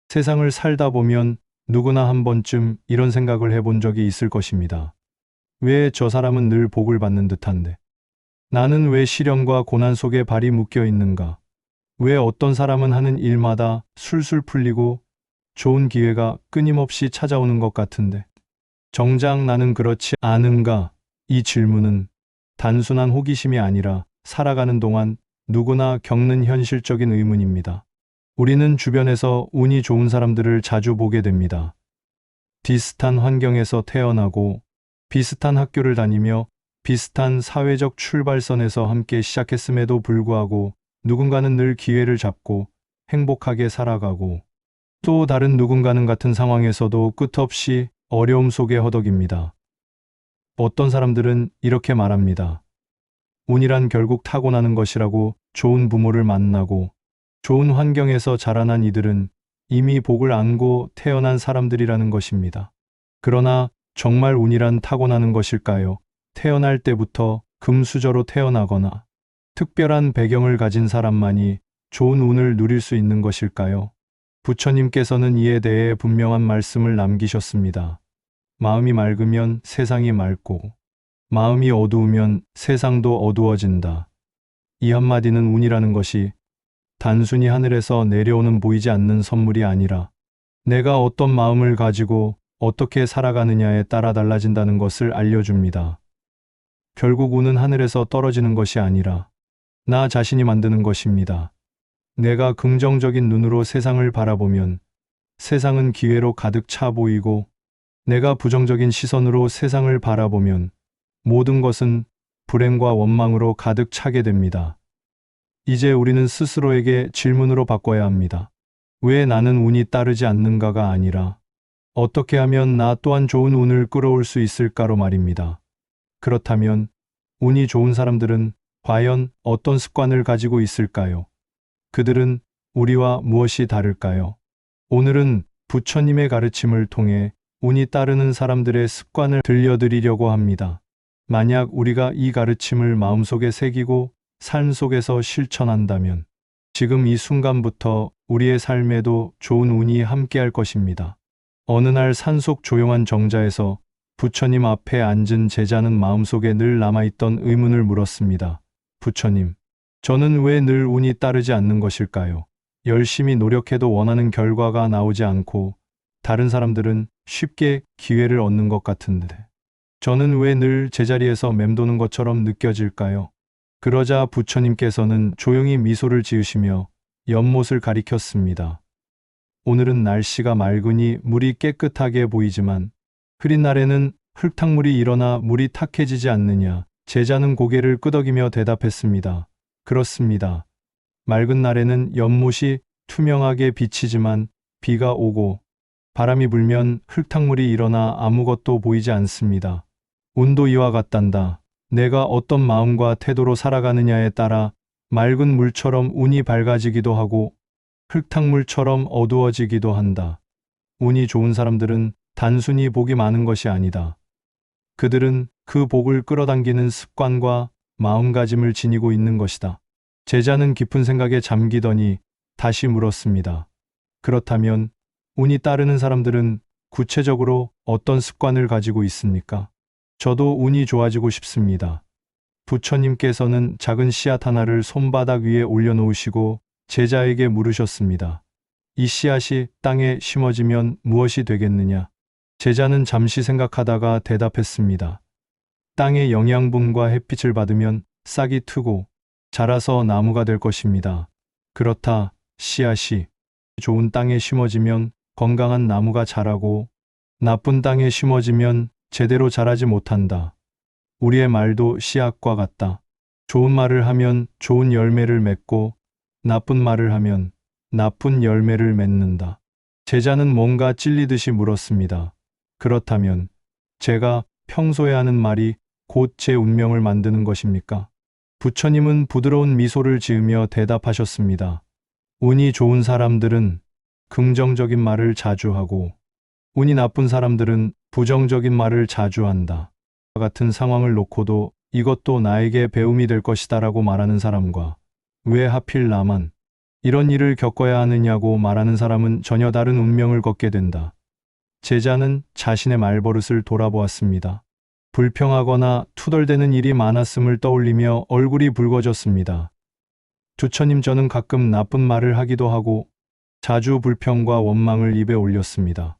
세상을 살다 보면 누구나 한 번쯤 이런 생각을 해본 적이 있을 것입니다. 왜 저 사람은 늘 복을 받는 듯한데? 나는 왜 시련과 고난 속에 발이 묶여 있는가? 왜 어떤 사람은 하는 일마다 술술 풀리고 좋은 기회가 끊임없이 찾아오는 것 같은데? 정작 나는 그렇지 않은가? 이 질문은 단순한 호기심이 아니라 살아가는 동안 누구나 겪는 현실적인 의문입니다. 우리는 주변에서 운이 좋은 사람들을 자주 보게 됩니다. 비슷한 환경에서 태어나고 비슷한 학교를 다니며 비슷한 사회적 출발선에서 함께 시작했음에도 불구하고 누군가는 늘 기회를 잡고 행복하게 살아가고 또 다른 누군가는 같은 상황에서도 끝없이 어려움 속에 허덕입니다. 어떤 사람들은 이렇게 말합니다. 운이란 결국 타고나는 것이라고. 좋은 부모를 만나고 좋은 환경에서 자라난 이들은 이미 복을 안고 태어난 사람들이라는 것입니다. 그러나 정말 운이란 타고나는 것일까요? 태어날 때부터 금수저로 태어나거나 특별한 배경을 가진 사람만이 좋은 운을 누릴 수 있는 것일까요? 부처님께서는 이에 대해 분명한 말씀을 남기셨습니다. 마음이 맑으면 세상이 맑고 마음이 어두우면 세상도 어두워진다. 이 한마디는 운이라는 것이 단순히 하늘에서 내려오는 보이지 않는 선물이 아니라 내가 어떤 마음을 가지고 어떻게 살아가느냐에 따라 달라진다는 것을 알려줍니다. 결국 운은 하늘에서 떨어지는 것이 아니라 나 자신이 만드는 것입니다. 내가 긍정적인 눈으로 세상을 바라보면 세상은 기회로 가득 차 보이고 내가 부정적인 시선으로 세상을 바라보면 모든 것은 불행과 원망으로 가득 차게 됩니다. 이제 우리는 스스로에게 질문으로 바꿔야 합니다. 왜 나는 운이 따르지 않는가가 아니라 어떻게 하면 나 또한 좋은 운을 끌어올 수 있을까로 말입니다. 그렇다면 운이 좋은 사람들은 과연 어떤 습관을 가지고 있을까요? 그들은 우리와 무엇이 다를까요? 오늘은 부처님의 가르침을 통해 운이 따르는 사람들의 습관을 들려드리려고 합니다. 만약 우리가 이 가르침을 마음속에 새기고 삶 속에서 실천한다면 지금 이 순간부터 우리의 삶에도 좋은 운이 함께할 것입니다. 어느 날 산속 조용한 정자에서 부처님 앞에 앉은 제자는 마음속에 늘 남아있던 의문을 물었습니다. 부처님, 저는 왜 늘 운이 따르지 않는 것일까요? 열심히 노력해도 원하는 결과가 나오지 않고 다른 사람들은 쉽게 기회를 얻는 것 같은데 저는 왜 늘 제자리에서 맴도는 것처럼 느껴질까요? 그러자 부처님께서는 조용히 미소를 지으시며 연못을 가리켰습니다. 오늘은 날씨가 맑으니 물이 깨끗하게 보이지만 흐린 날에는 흙탕물이 일어나 물이 탁해지지 않느냐. 제자는 고개를 끄덕이며 대답했습니다. 그렇습니다. 맑은 날에는 연못이 투명하게 비치지만 비가 오고 바람이 불면 흙탕물이 일어나 아무것도 보이지 않습니다. 운도 이와 같단다. 내가 어떤 마음과 태도로 살아가느냐에 따라 맑은 물처럼 운이 밝아지기도 하고 흙탕물처럼 어두워지기도 한다. 운이 좋은 사람들은 단순히 복이 많은 것이 아니다. 그들은 그 복을 끌어당기는 습관과 마음가짐을 지니고 있는 것이다. 제자는 깊은 생각에 잠기더니 다시 물었습니다. 그렇다면 운이 따르는 사람들은 구체적으로 어떤 습관을 가지고 있습니까? 저도 운이 좋아지고 싶습니다. 부처님께서는 작은 씨앗 하나를 손바닥 위에 올려놓으시고 제자에게 물으셨습니다. 이 씨앗이 땅에 심어지면 무엇이 되겠느냐? 제자는 잠시 생각하다가 대답했습니다. 땅의 영양분과 햇빛을 받으면 싹이 트고 자라서 나무가 될 것입니다. 그렇다, 씨앗이 좋은 땅에 심어지면 건강한 나무가 자라고 나쁜 땅에 심어지면 제대로 자라지 못한다. 우리의 말도 씨앗과 같다. 좋은 말을 하면 좋은 열매를 맺고 나쁜 말을 하면 나쁜 열매를 맺는다. 제자는 뭔가 찔리듯이 물었습니다. 그렇다면 제가 평소에 하는 말이 곧 제 운명을 만드는 것입니까? 부처님은 부드러운 미소를 지으며 대답하셨습니다. 운이 좋은 사람들은 긍정적인 말을 자주 하고 운이 나쁜 사람들은 부정적인 말을 자주 한다. 같은 상황을 놓고도 이것도 나에게 배움이 될 것이다라고 말하는 사람과 왜 하필 나만 이런 일을 겪어야 하느냐고 말하는 사람은 전혀 다른 운명을 걷게 된다. 제자는 자신의 말버릇을 돌아보았습니다. 불평하거나 투덜대는 일이 많았음을 떠올리며 얼굴이 붉어졌습니다. 주처님, 저는 가끔 나쁜 말을 하기도 하고 자주 불평과 원망을 입에 올렸습니다.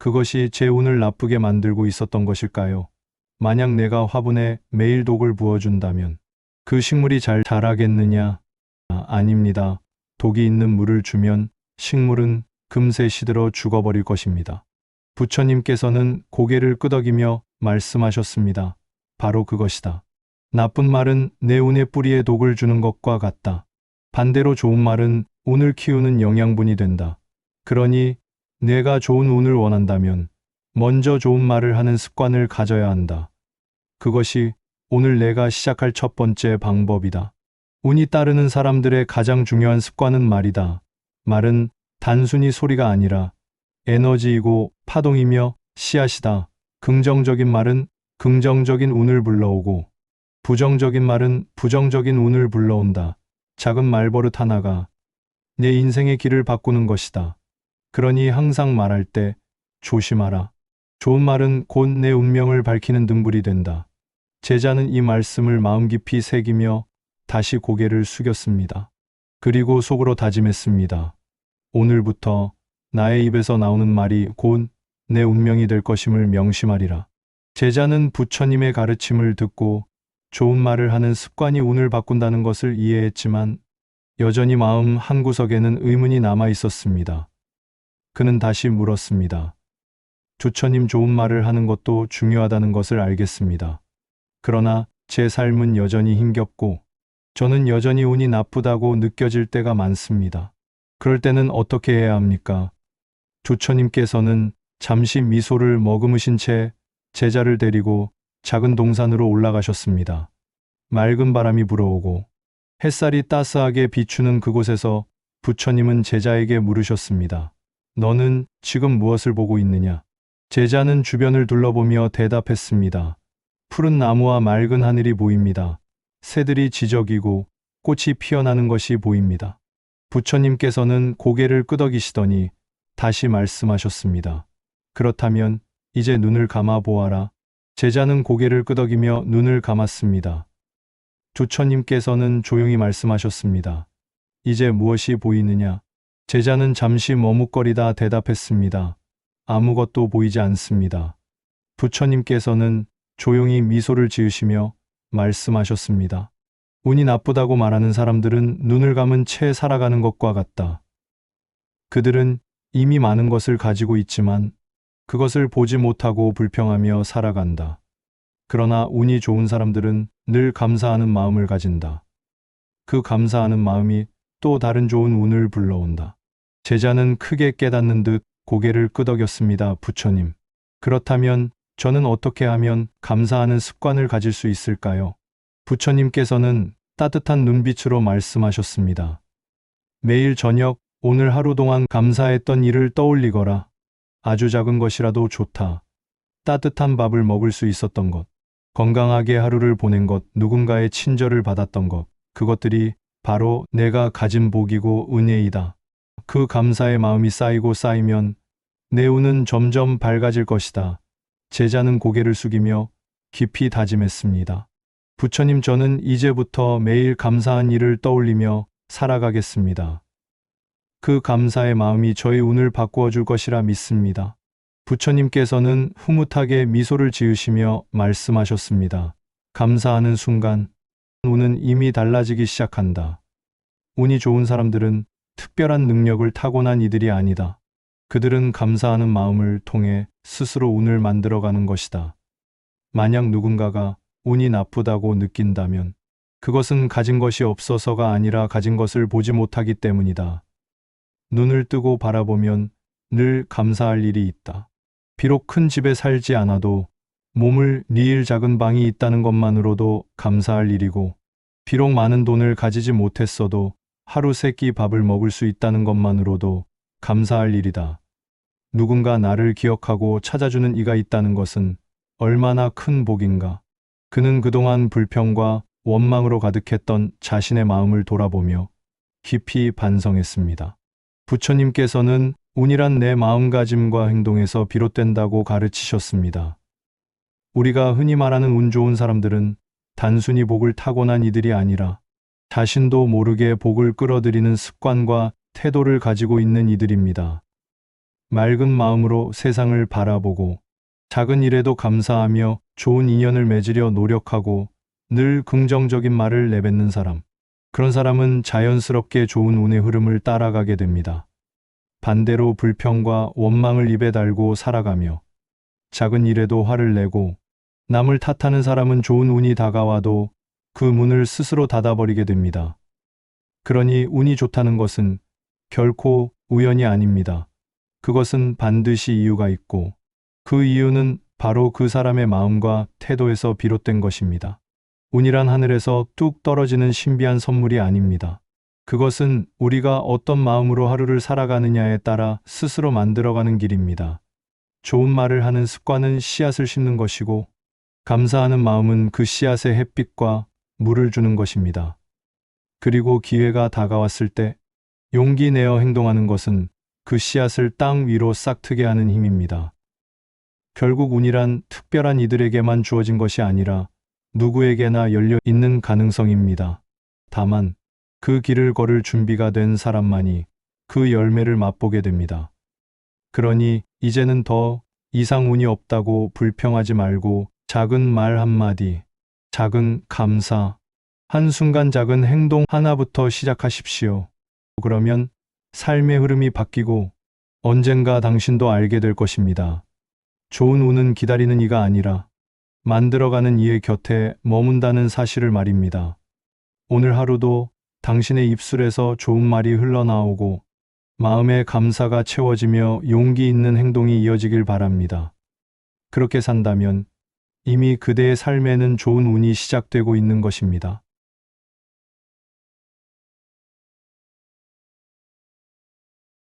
그것이 제 운을 나쁘게 만들고 있었던 것일까요? 만약 내가 화분에 매일 독을 부어준다면 그 식물이 잘 자라겠느냐? 아닙니다. 독이 있는 물을 주면 식물은 금세 시들어 죽어버릴 것입니다. 부처님께서는 고개를 끄덕이며 말씀하셨습니다. 바로 그것이다. 나쁜 말은 내 운의 뿌리에 독을 주는 것과 같다. 반대로 좋은 말은 운을 키우는 영양분이 된다. 그러니 내가 좋은 운을 원한다면 먼저 좋은 말을 하는 습관을 가져야 한다. 그것이 오늘 내가 시작할 첫 번째 방법이다. 운이 따르는 사람들의 가장 중요한 습관은 말이다. 말은 단순히 소리가 아니라 에너지이고 파동이며 씨앗이다. 긍정적인 말은 긍정적인 운을 불러오고 부정적인 말은 부정적인 운을 불러온다. 작은 말버릇 하나가 내 인생의 길을 바꾸는 것이다. 그러니 항상 말할 때 조심하라. 좋은 말은 곧 내 운명을 밝히는 등불이 된다. 제자는 이 말씀을 마음 깊이 새기며 다시 고개를 숙였습니다. 그리고 속으로 다짐했습니다. 오늘부터 나의 입에서 나오는 말이 곧 내 운명이 될 것임을 명심하리라. 제자는 부처님의 가르침을 듣고 좋은 말을 하는 습관이 운을 바꾼다는 것을 이해했지만 여전히 마음 한구석에는 의문이 남아 있었습니다. 그는 다시 물었습니다. 주처님, 좋은 말을 하는 것도 중요하다는 것을 알겠습니다. 그러나 제 삶은 여전히 힘겹고 저는 여전히 운이 나쁘다고 느껴질 때가 많습니다. 그럴 때는 어떻게 해야 합니까? 주처님께서는 잠시 미소를 머금으신 채 제자를 데리고 작은 동산으로 올라가셨습니다. 맑은 바람이 불어오고 햇살이 따스하게 비추는 그곳에서 부처님은 제자에게 물으셨습니다. 너는 지금 무엇을 보고 있느냐? 제자는 주변을 둘러보며 대답했습니다. 푸른 나무와 맑은 하늘이 보입니다. 새들이 지저귀고 꽃이 피어나는 것이 보입니다. 부처님께서는 고개를 끄덕이시더니 다시 말씀하셨습니다. 그렇다면 이제 눈을 감아 보아라. 제자는 고개를 끄덕이며 눈을 감았습니다. 주처님께서는 조용히 말씀하셨습니다. 이제 무엇이 보이느냐? 제자는 잠시 머뭇거리다 대답했습니다. 아무것도 보이지 않습니다. 부처님께서는 조용히 미소를 지으시며 말씀하셨습니다. 운이 나쁘다고 말하는 사람들은 눈을 감은 채 살아가는 것과 같다. 그들은 이미 많은 것을 가지고 있지만 그것을 보지 못하고 불평하며 살아간다. 그러나 운이 좋은 사람들은 늘 감사하는 마음을 가진다. 그 감사하는 마음이 또 다른 좋은 운을 불러온다. 제자는 크게 깨닫는 듯 고개를 끄덕였습니다. 부처님, 그렇다면 저는 어떻게 하면 감사하는 습관을 가질 수 있을까요? 부처님께서는 따뜻한 눈빛으로 말씀하셨습니다. 매일 저녁 오늘 하루 동안 감사했던 일을 떠올리거라. 아주 작은 것이라도 좋다. 따뜻한 밥을 먹을 수 있었던 것, 건강하게 하루를 보낸 것, 누군가의 친절을 받았던 것, 그것들이 바로 내가 가진 복이고 은혜이다. 그 감사의 마음이 쌓이고 쌓이면 내 운은 점점 밝아질 것이다. 제자는 고개를 숙이며 깊이 다짐했습니다. 부처님, 저는 이제부터 매일 감사한 일을 떠올리며 살아가겠습니다. 그 감사의 마음이 저의 운을 바꾸어 줄 것이라 믿습니다. 부처님께서는 흐뭇하게 미소를 지으시며 말씀하셨습니다. 감사하는 순간 운은 이미 달라지기 시작한다. 운이 좋은 사람들은 특별한 능력을 타고난 이들이 아니다. 그들은 감사하는 마음을 통해 스스로 운을 만들어가는 것이다. 만약 누군가가 운이 나쁘다고 느낀다면 그것은 가진 것이 없어서가 아니라 가진 것을 보지 못하기 때문이다. 눈을 뜨고 바라보면 늘 감사할 일이 있다. 비록 큰 집에 살지 않아도 몸을 리일 작은 방이 있다는 것만으로도 감사할 일이고, 비록 많은 돈을 가지지 못했어도 하루 세 끼 밥을 먹을 수 있다는 것만으로도 감사할 일이다. 누군가 나를 기억하고 찾아주는 이가 있다는 것은 얼마나 큰 복인가. 그는 그동안 불평과 원망으로 가득했던 자신의 마음을 돌아보며 깊이 반성했습니다. 부처님께서는 운이란 내 마음가짐과 행동에서 비롯된다고 가르치셨습니다. 우리가 흔히 말하는 운 좋은 사람들은 단순히 복을 타고난 이들이 아니라 자신도 모르게 복을 끌어들이는 습관과 태도를 가지고 있는 이들입니다. 맑은 마음으로 세상을 바라보고 작은 일에도 감사하며 좋은 인연을 맺으려 노력하고 늘 긍정적인 말을 내뱉는 사람. 그런 사람은 자연스럽게 좋은 운의 흐름을 따라가게 됩니다. 반대로 불평과 원망을 입에 달고 살아가며 작은 일에도 화를 내고 남을 탓하는 사람은 좋은 운이 다가와도 그 문을 스스로 닫아버리게 됩니다. 그러니 운이 좋다는 것은 결코 우연이 아닙니다. 그것은 반드시 이유가 있고 그 이유는 바로 그 사람의 마음과 태도에서 비롯된 것입니다. 운이란 하늘에서 뚝 떨어지는 신비한 선물이 아닙니다. 그것은 우리가 어떤 마음으로 하루를 살아가느냐에 따라 스스로 만들어가는 길입니다. 좋은 말을 하는 습관은 씨앗을 심는 것이고 감사하는 마음은 그 씨앗에 햇빛과 물을 주는 것입니다. 그리고 기회가 다가왔을 때 용기 내어 행동하는 것은 그 씨앗을 땅 위로 싹트게 하는 힘입니다. 결국 운이란 특별한 이들에게만 주어진 것이 아니라 누구에게나 열려 있는 가능성입니다. 다만 그 길을 걸을 준비가 된 사람만이 그 열매를 맛보게 됩니다. 그러니 이제는 더 이상 운이 없다고 불평하지 말고 작은 말 한마디, 작은 감사, 한순간 작은 행동 하나부터 시작하십시오. 그러면 삶의 흐름이 바뀌고 언젠가 당신도 알게 될 것입니다. 좋은 운은 기다리는 이가 아니라 만들어가는 이의 곁에 머문다는 사실을 말입니다. 오늘 하루도 당신의 입술에서 좋은 말이 흘러나오고 마음의 감사가 채워지며 용기 있는 행동이 이어지길 바랍니다. 그렇게 산다면 이미 그대의 삶에는 좋은 운이 시작되고 있는 것입니다.